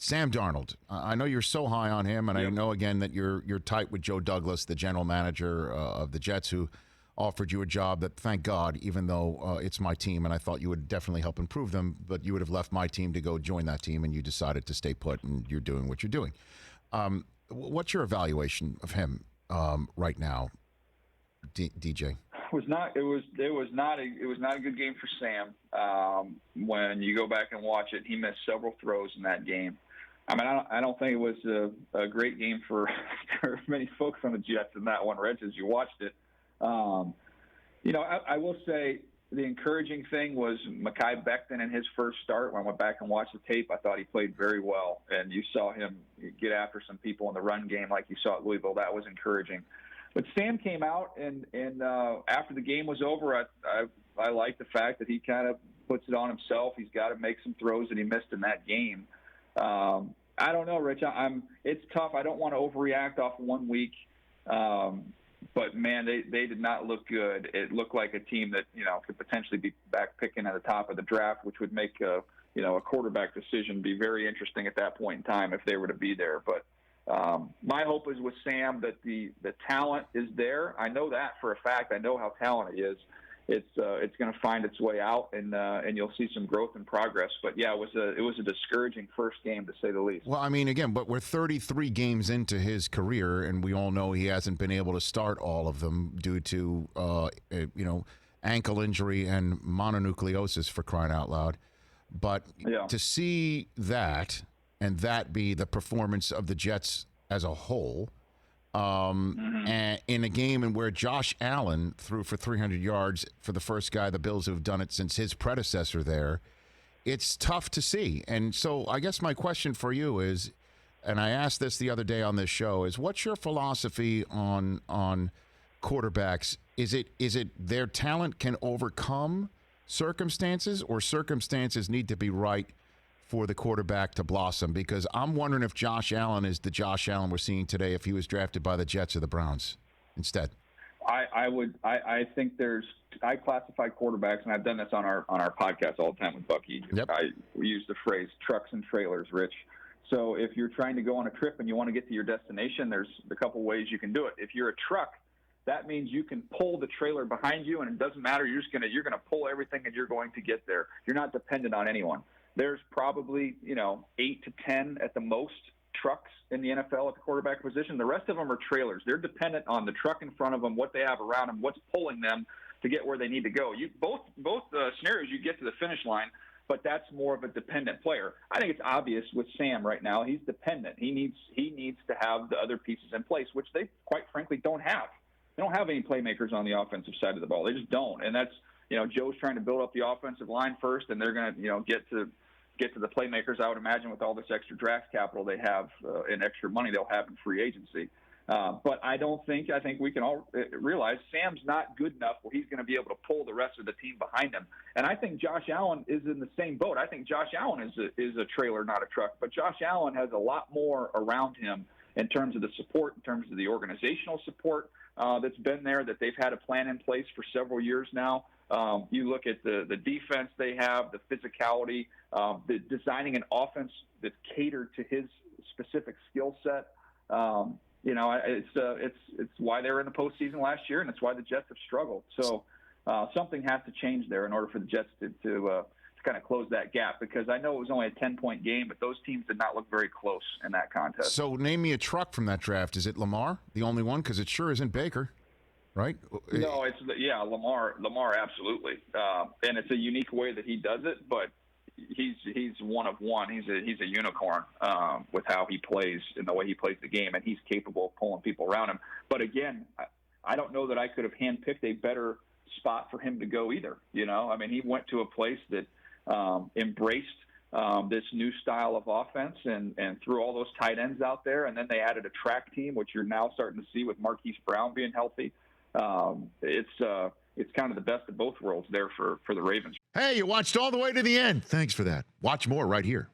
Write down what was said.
Sam Darnold. I know you're so high on him, and I know, again, that you're tight with Joe Douglas, the general manager of the Jets, who offered you a job that, thank God, even though it's my team and I thought you would definitely help improve them, but you would have left my team to go join that team, and you decided to stay put, and you're doing what you're doing. What's your evaluation of him right now, DJ? It was not a good game for Sam. When you go back and watch it, he missed several throws in that game. I mean, I don't think it was a great game for many folks on the Jets in that one, Rich, as you watched it. I will say the encouraging thing was Mekhi Becton in his first start. When I went back and watched the tape, I thought he played very well, and you saw him get after some people in the run game like you saw at Louisville. That was encouraging. But Sam came out, and after the game was over, I like the fact that he kind of puts it on himself. He's got to make some throws that he missed in that game. I don't know, Rich. It's tough. I don't want to overreact off 1 week. But, man, they did not look good. It looked like a team that, could potentially be back picking at the top of the draft, which would make, a quarterback decision be very interesting at that point in time if they were to be there. But my hope is with Sam that the talent is there. I know that for a fact. I know how talented he is. It's going to find its way out, and you'll see some growth and progress. But yeah, it was a discouraging first game, to say the least. Well, I mean, again, but we're 33 games into his career, and we all know he hasn't been able to start all of them due to ankle injury and mononucleosis, for crying out loud. But to see that, and that be the performance of the Jets as a whole. And in a game in where Josh Allen threw for 300 yards for the first guy the Bills have done it since his predecessor there, it's tough to see. And so I guess my question for you is, and I asked this the other day on this show, is what's your philosophy on quarterbacks? Is it their talent can overcome circumstances, or circumstances need to be right for the quarterback to blossom? Because I'm wondering if Josh Allen is the Josh Allen we're seeing today if he was drafted by the Jets or the Browns instead. I think I classify quarterbacks, and I've done this on our podcast all the time with Bucky. Yep. We use the phrase trucks and trailers, Rich. So if you're trying to go on a trip and you want to get to your destination, there's a couple ways you can do it. If you're a truck, that means you can pull the trailer behind you, and it doesn't matter. You're going to pull everything, and you're going to get there. You're not dependent on anyone. There's probably, 8 to 10 at the most trucks in the NFL at the quarterback position. The rest of them are trailers. They're dependent on the truck in front of them, what they have around them, what's pulling them to get where they need to go. Both scenarios, you get to the finish line, but that's more of a dependent player. I think it's obvious with Sam right now. He's dependent. He needs to have the other pieces in place, which they quite frankly don't have. They don't have any playmakers on the offensive side of the ball. They just don't, and that's Joe's trying to build up the offensive line first, and they're going to get to the playmakers, I would imagine, with all this extra draft capital they have and extra money they'll have in free agency. But I think we can all realize Sam's not good enough where he's going to be able to pull the rest of the team behind him. And I think Josh Allen is in the same boat. I think Josh Allen is a trailer, not a truck. But Josh Allen has a lot more around him in terms of the support, in terms of the organizational support that's been there, that they've had a plan in place for several years now. You look at the defense they have, the physicality, the designing an offense that's catered to his specific skill set. It's why they were in the postseason last year, and it's why the Jets have struggled. So something has to change there in order for the Jets to kind of close that gap, because I know it was only a 10-point game, but those teams did not look very close in that contest. So name me a truck from that draft. Is it Lamar, the only one? Because it sure isn't Baker. Right? No, Lamar, absolutely, and it's a unique way that he does it. But he's one of one. He's a unicorn with how he plays and the way he plays the game, and he's capable of pulling people around him. But again, I don't know that I could have handpicked a better spot for him to go either. He went to a place that embraced this new style of offense and threw all those tight ends out there, and then they added a track team, which you're now starting to see with Marquise Brown being healthy. It's kind of the best of both worlds there for the Ravens. Hey, you watched all the way to the end. Thanks for that. Watch more right here.